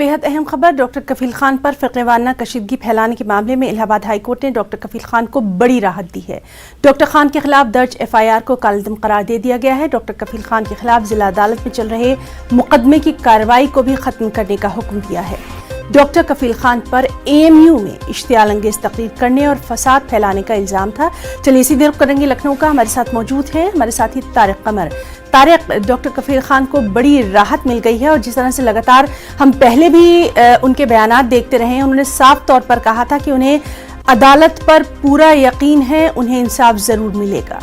बेहद अहम खबर। डॉक्टर कफील खान पर फ़िक़्रवाना कशीदगी फैलाने के मामले में इलाहाबाद हाई कोर्ट ने डॉक्टर कफील खान को बड़ी राहत दी है। डॉक्टर खान के खिलाफ दर्ज FIR को कालअदम करार दे दिया गया है। डॉक्टर कफील खान के खिलाफ जिला अदालत में चल रहे मुकदमे की कार्रवाई को भी खत्म करने का हुक्म दिया है। डॉक्टर कफील खान पर AMU में इश्तियाल अंगेज तकरीर करने और फसाद फैलाने का इल्ज़ाम था। चलिए इसी देर करेंगे लखनऊ का। हमारे साथ मौजूद है हमारे साथी तारिक कमर। तारिक, डॉक्टर कफील खान को बड़ी राहत मिल गई है और जिस तरह से लगातार हम पहले भी उनके बयानात देखते रहे हैं, उन्होंने साफ तौर पर कहा था कि उन्हें अदालत पर पूरा यकीन है, उन्हें इंसाफ जरूर मिलेगा।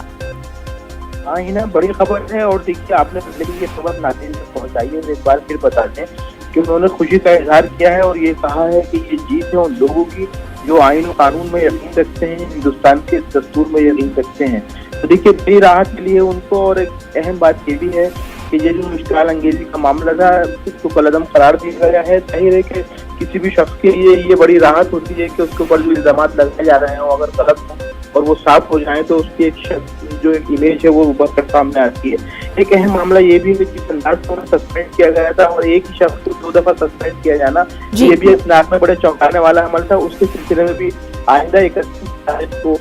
हाँ, ये ना बड़ी खबर है। और देखिए, आपने पहले भी ये खबर नाज़रीन तक पहुंचाई है, एक बार फिर बता दें कि उन्होंने खुशी का इजहार किया है और ये कहा है कि ये जीत है उन लोगों की जो आईन और कानून में यकीन रखते हैं, हिंदुस्तान के दस्तूर में यकीन रखते हैं। तो देखिए, बड़ी राहत के लिए उनको। और एक अहम बात ये भी है कि ये जो इश्तियाल अंगेजी का मामला था, इसको कलअदम करार दिया गया है। जाहिर है कि किसी भी शख्स के लिए ये बड़ी राहत होती है कि उसके ऊपर जो इल्जामात लगाए जा रहे हैं अगर गलत हो और वो साफ हो जाए तो उसकी जो एक इमेज है वो उभर कर सामने आती है। एक अहम मामला ये भी है कि जिस अंदाज से उन्हें सस्पेंड किया गया था और एक ही शख्स को 2 दफा सस्पेंड किया जाना, ये भी अपने आप में बड़े चौंकाने वाला अमल था। उसके सिलसिले में भी आइंदा 31 तारीख को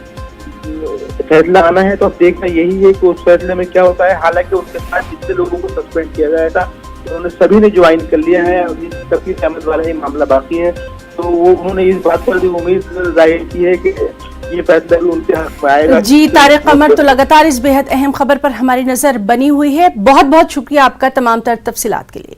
फैसला आना है। तो अब देखना यही है कि उस फैसले में क्या होता है। हालांकि उनके साथ जितने लोगों को सस्पेंड किया गया था उन्होंने सभी ने ज्वाइन कर लिया है। कफील अहमद वाला ही मामला बाकी है, तो वो उन्होंने इस बात पर भी उम्मीद जाहिर की है कि ये फैसला भी उनके हक में आएगा। जी तारिक कमर, तो लगातार इस बेहद अहम खबर पर हमारी नजर बनी हुई है। बहुत बहुत शुक्रिया आपका तमाम तर तफसीलात के लिए।